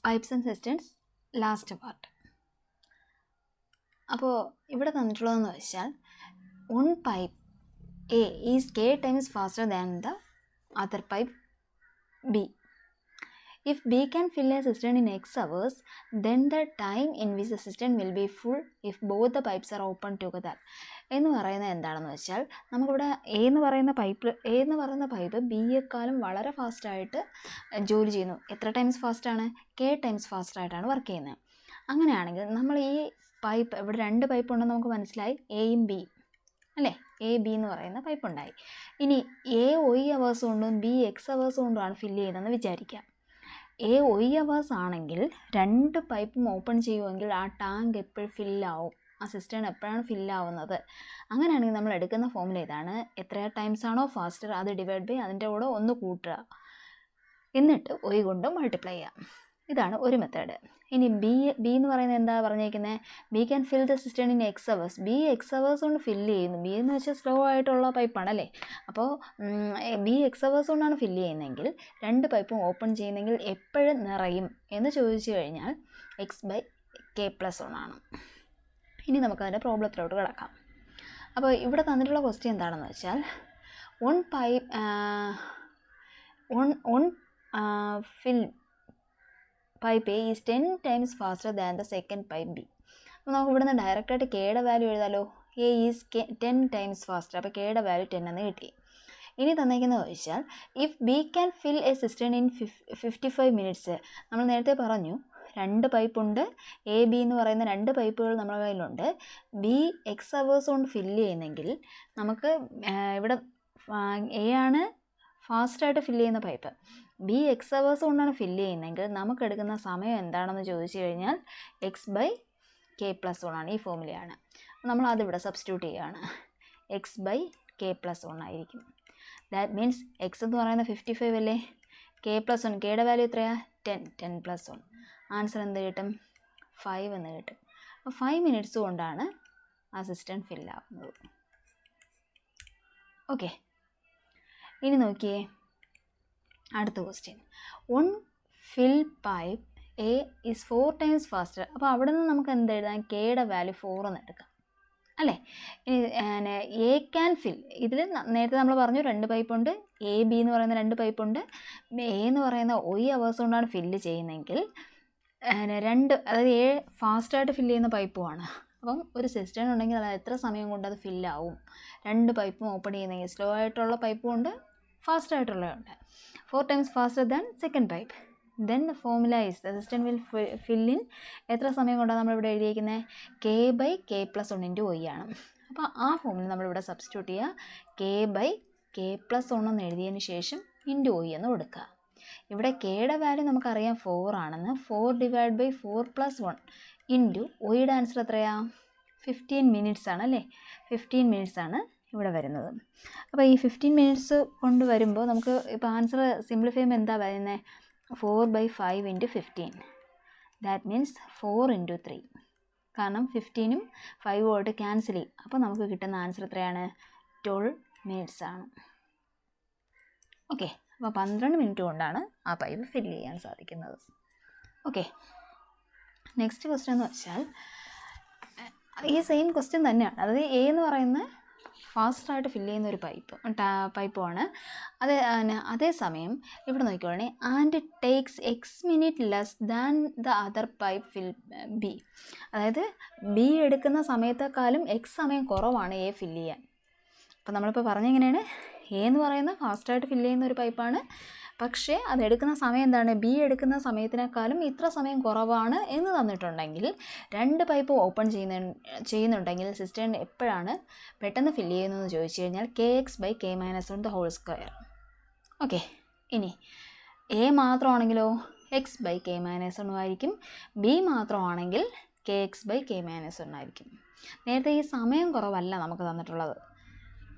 Pipes and systems last part. അപ്പോൾ ഇവിടെ തന്നിട്ടുള്ളതെന്ന് വെച്ചാൽ one pipe A is k times faster than the other pipe B. If B can fill a cistern in x hours, then the time in which the cistern will be full if both the pipes are open together. എന്ന് പറയുന്നത് എന്താണെന്ന് വെച്ചാൽ നമുക്കിവിടെ A എന്ന് പറയുന്ന pipe ബിയെക്കാളും വളരെ ഫാസ്റ്റായിട്ട് ജോലി ചെയ്യുന്നു. എത്ര ടൈംസ് ഫാസ്റ്റാണ്? k ടൈംസ് ഫാസ്റ്റായിട്ടാണ് വർക്ക് ചെയ്യുന്നത്. അങ്ങനെയാണെങ്കിൽ നമ്മൾ ഈ പൈപ്പ് ഇവിടെ 2 പൈപ്പ് ഉണ്ടെന്ന് നമുക്ക് മനസ്സിലായി, എയും ബിയും അല്ലേ? എ ബി എന്ന് പറയുന്ന പൈപ്പ് ഉണ്ടായി. ഇനി എ ഒയ് അവേഴ്സ് കൊണ്ടും ബി എക്സ് അവേഴ്സ് കൊണ്ടുമാണ് ഫില്ല് ചെയ്യുന്നതെന്ന് വിചാരിക്കാം. എ ഒയ് അവേഴ്സ് ആണെങ്കിൽ 2 പൈപ്പും ഓപ്പൺ ചെയ്യുമെങ്കിൽ ആ ടാങ്ക് എപ്പോഴും ഫില്ലാവും, ആ സിസ്റ്റം എപ്പോഴാണ് ഫില്ലാവുന്നത്. അങ്ങനെയാണെങ്കിൽ നമ്മൾ എടുക്കുന്ന ഫോമുല ഇതാണ്: എത്ര ടൈംസ് ആണോ ഫാസ്റ്റർ അത് ഡിവൈഡ് ബൈ അതിൻ്റെ കൂടെ 1 കൂട്ടുക, എന്നിട്ട് ഒയ് കൊണ്ട് മൾട്ടിപ്ലൈ ചെയ്യാം. ഇതാണ് ഒരു മെത്തേഡ്. ഇനി ബി എന്ന് പറയുന്നത് എന്താ പറഞ്ഞേക്കുന്നത്? B can fill the system in X hours. B X hours കൊണ്ട് ഫില്ല് ചെയ്യുന്നു. ബി എന്ന് വെച്ചാൽ സ്ലോ ആയിട്ടുള്ള പൈപ്പാണല്ലേ. അപ്പോൾ ബി എക്സ് അവേഴ്സ് കൊണ്ടാണ് ഫില്ല് ചെയ്യുന്നതെങ്കിൽ 2 പൈപ്പും ഓപ്പൺ ചെയ്യുന്നെങ്കിൽ എപ്പോഴും നിറയും എന്ന് ചോദിച്ചു കഴിഞ്ഞാൽ x/k+1 ആണ്. ഇനി നമുക്കതിൻ്റെ പ്രോബ്ലത്തിലോട്ട് കിടക്കാം. അപ്പോൾ ഇവിടെ തന്നിട്ടുള്ള ക്വസ്റ്റ്യൻ എന്താണെന്ന് വെച്ചാൽ fill pipe A is 10 times faster than the second pipe B. അപ്പോൾ നമുക്ക് ഇവിടുന്ന് ഡയറക്റ്റായിട്ട് കെയുടെ വാല്യൂ എഴുതാലോ. A is 10 times faster. അപ്പോൾ കെയുടെ വാല്യൂ 10 എന്ന് കിട്ടി. ഇനി തന്നേക്കുന്നത് ചോദിച്ചാൽ if B can fill a cistern in 55 minutes. നമ്മൾ നേരത്തെ പറഞ്ഞു 2 പൈപ്പുണ്ട്, എ ബി എന്ന് പറയുന്ന 2 പൈപ്പുകൾ നമ്മുടെ കയ്യിലുണ്ട്. ബി എക്സ് അവേഴ്സ് കൊണ്ട് ഫില്ല് ചെയ്യുന്നെങ്കിൽ നമുക്ക് ഇവിടെ എ ആണ് ഫാസ്റ്റായിട്ട് ഫില്ല് ചെയ്യുന്ന പൈപ്പ്, ബി എക്സ് അവേഴ്സ് കൊണ്ടാണ് ഫില്ല് ചെയ്യുന്നതെങ്കിൽ നമുക്ക് എടുക്കുന്ന സമയം എന്താണെന്ന് ചോദിച്ചു കഴിഞ്ഞാൽ x/k+1 ആണ്. ഈ ഫോമുലയാണ്. നമ്മൾ അതിവിടെ സബ്സ്റ്റിറ്റ്യൂട്ട് ചെയ്യുകയാണ്. x/k+1 ആയിരിക്കും. ദാറ്റ് മീൻസ് എക്സ് എന്ന് പറയുന്ന 55 അല്ലേ, k+1, കെയുടെ വാല്യൂ എത്രയാണ്? 10+1. ആൻസർ എന്ത് കിട്ടും? 5 എന്ന് കിട്ടും. അപ്പോൾ 5 മിനിറ്റ്സ് കൊണ്ടാണ് ആ സിസ്റ്റം ഫില്ലാവുന്നത്. ഓക്കെ, ഇനി നോക്കിയേ അടുത്ത question. one fill pipe A is 4 times faster. അപ്പോൾ അവിടെ നിന്ന് നമുക്ക് എന്ത് എഴുതാം? കെയുടെ വാല്യൂ 4 എന്ന് എടുക്കാം അല്ലേ. ഇനി എ ക്യാൻ ഫിൽ, ഇതിൽ നേരത്തെ നമ്മൾ പറഞ്ഞു 2 പൈപ്പുണ്ട്, എ ബി എന്ന് പറയുന്ന 2 പൈപ്പുണ്ട്. എ എന്ന് പറയുന്ന ഒയ് അവേഴ്സ് കൊണ്ടാണ് ഫില്ല് ചെയ്യുന്നതെങ്കിൽ 2, അതായത് എ ഫാസ്റ്റായിട്ട് ഫില്ല് ചെയ്യുന്ന പൈപ്പുമാണ്. അപ്പം ഒരു സിസ്റ്റം ഉണ്ടെങ്കിൽ അത് എത്ര സമയം കൊണ്ട് അത് ഫില്ലാവും? 2 പൈപ്പും ഓപ്പൺ ചെയ്യുന്നെങ്കിൽ സ്ലോ ആയിട്ടുള്ള പൈപ്പും ഉണ്ട്, fast ആയിട്ടുള്ളതുണ്ട്. 4 times faster than second pipe. Then the formula is the system will fill in എത്ര സമയം കൊണ്ടാണ് നമ്മളിവിടെ എഴുതിയിരിക്കുന്നത്? k/k+1 × y ആണ്. അപ്പോൾ ആ ഫോമിൽ നമ്മളിവിടെ സബ്സ്റ്റിറ്റ്യൂട്ട് ചെയ്യുക. k/k+1 എന്ന് എഴുതിയതിന് ശേഷം × y എന്ന് കൊടുക്കുക. ഇവിടെ കെയുടെ വാല്യൂ നമുക്കറിയാം 4 ആണെന്ന്. 4 / 4+1 × ഒയുടെ ആൻസർ എത്രയാണ്? 15 മിനിറ്റ്സ് ആണ് അല്ലേ. 15 മിനിറ്റ്സ് ആണ് ഇവിടെ വരുന്നത്. അപ്പോൾ ഈ 15 മിനിറ്റ്സ് കൊണ്ട് വരുമ്പോൾ നമുക്ക് ഇപ്പോൾ ആൻസർ സിംപ്ലിഫൈ ചെയ്യുമ്പോൾ എന്താ വരുന്നത്? 4/5 × 15. That means 4 × 3. കാരണം 15ഉം 5ഉം ആയിട്ട് ക്യാൻസൽ ചെയ്യും. അപ്പോൾ നമുക്ക് കിട്ടുന്ന ആൻസർ എത്രയാണ്? 12 മിനിറ്റ്സ് ആണ്. ഓക്കെ, അപ്പോൾ 12 മിനിറ്റ് കൊണ്ടാണ് ആ പൈപ്പ് ഫില്ല് ചെയ്യാൻ സാധിക്കുന്നത്. ഓക്കെ, നെക്സ്റ്റ് ക്വസ്റ്റ്യൻ എന്ന് വെച്ചാൽ ഈ സെയിം ക്വസ്റ്റ്യൻ തന്നെയാണ്. അതായത് എ എന്ന് പറയുന്ന ഫാസ്റ്റായിട്ട് ഫില്ല് ചെയ്യുന്ന ഒരു പൈപ്പുമാണ്. അതേസമയം ഇവിടെ നോക്കിക്കോളണേ, and takes X minute less than the other pipe fill B. അതായത് ബി എടുക്കുന്ന സമയത്തെക്കാളും എക്സ് സമയം കുറവാണ് എ ഫില്ല് ചെയ്യാൻ. അപ്പോൾ നമ്മളിപ്പോൾ പറഞ്ഞെങ്ങനെയാണ്, എ എന്ന് പറയുന്ന ഫാസ്റ്റായിട്ട് ഫില്ല് ചെയ്യുന്ന ഒരു പൈപ്പാണ്, പക്ഷേ അതെടുക്കുന്ന സമയം എന്താണ്? ബി എടുക്കുന്ന സമയത്തിനേക്കാളും ഇത്ര സമയം കുറവാണ് എന്ന് തന്നിട്ടുണ്ടെങ്കിൽ 2 പൈപ്പ് ഓപ്പൺ ചെയ്യുന്നുണ്ടെങ്കിൽ സിസ്റ്റം എപ്പോഴാണ് പെട്ടെന്ന് ഫില്ല് ചെയ്യുന്നതെന്ന് ചോദിച്ചു കഴിഞ്ഞാൽ kx/k-1². ഓക്കെ, ഇനി എ മാത്രമാണെങ്കിലോ x/k-1 ആയിരിക്കും, ബി മാത്രമാണെങ്കിൽ kx/k-1 ആയിരിക്കും. നേരത്തെ ഈ സമയം കുറവല്ല നമുക്ക് തന്നിട്ടുള്ളത്.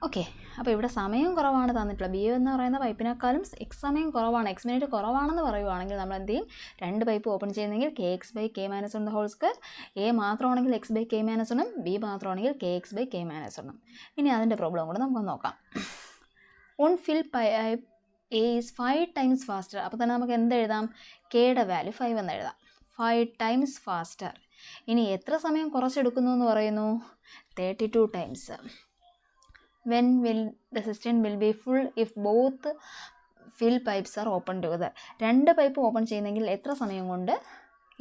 ഓക്കെ, അപ്പോൾ ഇവിടെ സമയം കുറവാണ് തന്നിട്ടുള്ളത്. ബി എന്ന് പറയുന്ന പൈപ്പിനേക്കാളും എക്സ് സമയം കുറവാണ്, എക്സ് മിനിറ്റ് കുറവാണെന്ന് പറയുവാണെങ്കിൽ നമ്മൾ എന്ത് ചെയ്യും? 2 പൈപ്പ് ഓപ്പൺ ചെയ്യുന്നെങ്കിൽ kx/k-1². എ മാത്രമാണെങ്കിൽ x/k-1, ബി മാത്രമാണെങ്കിൽ kx/k-1. ഇനി അതിൻ്റെ പ്രോബ്ലം കൂടെ നമുക്ക് നോക്കാം. one fill pipe A is 5 times faster. അപ്പോൾ തന്നെ നമുക്ക് എന്ത് എഴുതാം? കെയുടെ വാല്യൂ 5 എന്ന് എഴുതാം. 5 ടൈംസ് ഫാസ്റ്റർ. ഇനി എത്ര സമയം കുറച്ചെടുക്കുന്നു എന്ന് പറയുന്നു? 32 times. When will the system will be full if both fill pipes are open together. 2 pipe open ചെയ്യുന്നെങ്കിൽ എത്ര സമയം കൊണ്ട്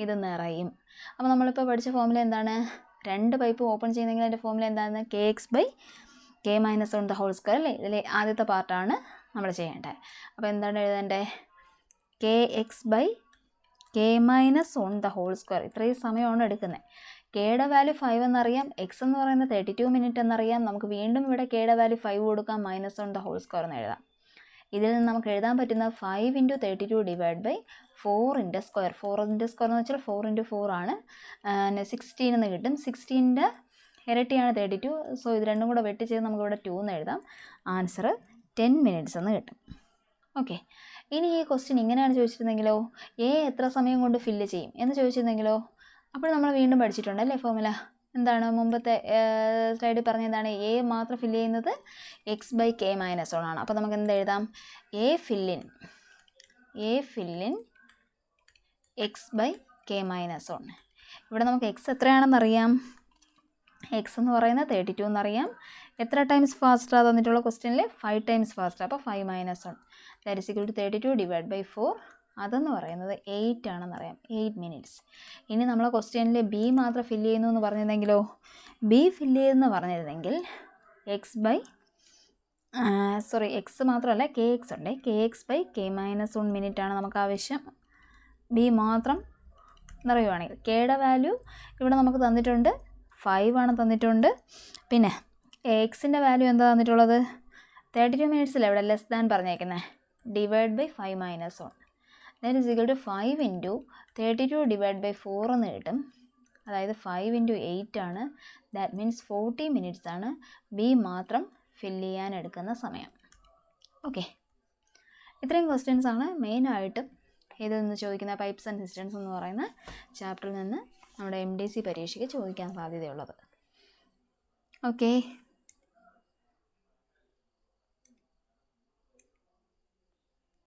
ഇത് നിറയും? അപ്പോൾ നമ്മളിപ്പോൾ പഠിച്ച ഫോർമുല എന്താണ്? 2 പൈപ്പ് ഓപ്പൺ ചെയ്യുന്നെങ്കിൽ അതിൻ്റെ ഫോർമുല എന്താണ്? kx/k-1 അല്ലേ? ഇതിലെ ആദ്യത്തെ പാർട്ടാണ് നമ്മൾ ചെയ്യേണ്ടത്. അപ്പോൾ എന്താണ് എഴുതേണ്ടത്? kx/k-1 ഇത്രയും സമയമാണ് എടുക്കുന്നത്. കെയുടെ വാല്യൂ 5 എന്നറിയാം, എക്സ് എന്ന് പറയുന്നത് 32 മിനിറ്റ് എന്നറിയാം. നമുക്ക് വീണ്ടും ഇവിടെ കെയുടെ വാല്യൂ 5 കൊടുക്കാം, -1 എന്ന് എഴുതാം. ഇതിൽ നിന്ന് നമുക്ക് എഴുതാൻ പറ്റുന്ന 5 × 32 / 4 × സ്ക്വയർ. 4 × സ്ക്വയർ എന്ന് വെച്ചാൽ 4 × 4 ആണ്, 16 എന്ന് കിട്ടും. 16ൻ്റെ ഇരട്ടിയാണ് 32. സോ ഇത് രണ്ടും കൂടെ വെട്ടിച്ചെയ്ത് നമുക്കിവിടെ 2 എന്ന് എഴുതാം. ആൻസർ 10 മിനിറ്റ്സ് എന്ന് കിട്ടും. ഓക്കെ, ഇനി ഈ ക്വസ്റ്റ്യൻ ഇങ്ങനെയാണ് ചോദിച്ചിരുന്നെങ്കിലോ, എ എത്ര സമയം കൊണ്ട് ഫില്ല് ചെയ്യും എന്ന് ചോദിച്ചിരുന്നെങ്കിലോ, അപ്പോൾ നമ്മൾ വീണ്ടും പഠിച്ചിട്ടുണ്ടല്ലേ ഫോർമുല. എന്താണ് മുമ്പത്തെ സ്ലൈഡിൽ പറഞ്ഞതാണ്? എ മാത്രം ഫില്ല് ചെയ്യുന്നത് x/k-1 ആണ്. അപ്പോൾ നമുക്ക് എന്ത് എഴുതാം? A fill in x/k-1. ഇവിടെ നമുക്ക് എക്സ് എത്രയാണെന്നറിയാം. എക്സ് എന്ന് പറയുന്നത് 32 എന്നറിയാം. എത്ര ടൈംസ് ഫാസ്റ്റാണ് തന്നിട്ടുള്ള ക്വസ്റ്റ്യനിൽ? 5 ടൈംസ് ഫാസ്റ്റ്. അപ്പോൾ 5 - 1 ദാറ്റ് ഈസ് ഈക്വൽ ടു 32 / 4. അതെന്ന് പറയുന്നത് 8 ആണെന്നറിയാം, 8 മിനിറ്റ്സ്. ഇനി നമ്മളെ ക്വസ്റ്റ്യനിൽ ബി മാത്രം ഫില്ല് ചെയ്യുന്നു എന്ന് പറഞ്ഞിരുന്നെങ്കിലോ, ബി ഫില്ല് ചെയ്യുമെന്ന് പറഞ്ഞിരുന്നെങ്കിൽ എക്സ് മാത്രമല്ല kx ഉണ്ട്. kx/k-1 മിനിറ്റ് ആണ് നമുക്ക് ആവശ്യം. ബി മാത്രം നിറയുവാണെങ്കിൽ കെയുടെ വാല്യൂ ഇവിടെ നമുക്ക് തന്നിട്ടുണ്ട്, 5 ആണ് തന്നിട്ടുണ്ട്. പിന്നെ എക്സിൻ്റെ വാല്യൂ എന്താ തന്നിട്ടുള്ളത്? 32 മിനിറ്റ്സിൽ എവിടെ ലെസ് ദാൻ പറഞ്ഞേക്കുന്നത്? / 5 - 1 ദാറ്റ് ഈസ് ഈക്വൽ ടു 5 × 32 / 4 എന്ന് കിട്ടും. അതായത് 5 × 8 ആണ്. ദാറ്റ് മീൻസ് 40 മിനിറ്റ്സ് ആണ് ബി മാത്രം ഫില്ല് ചെയ്യാൻ എടുക്കുന്ന സമയം. ഓക്കെ, ഇത്രയും ക്വസ്റ്റ്യൻസ് ആണ് മെയിനായിട്ടും ഇതിൽ നിന്ന് ചോദിക്കുന്ന പൈപ്പ്സ് ആൻഡ് സിസ്റ്റംസ് എന്ന് പറയുന്ന ചാപ്റ്ററിൽ നിന്ന് നമ്മുടെ MDC പരീക്ഷയ്ക്ക് ചോദിക്കാൻ സാധ്യതയുള്ളത്. ഓക്കെ.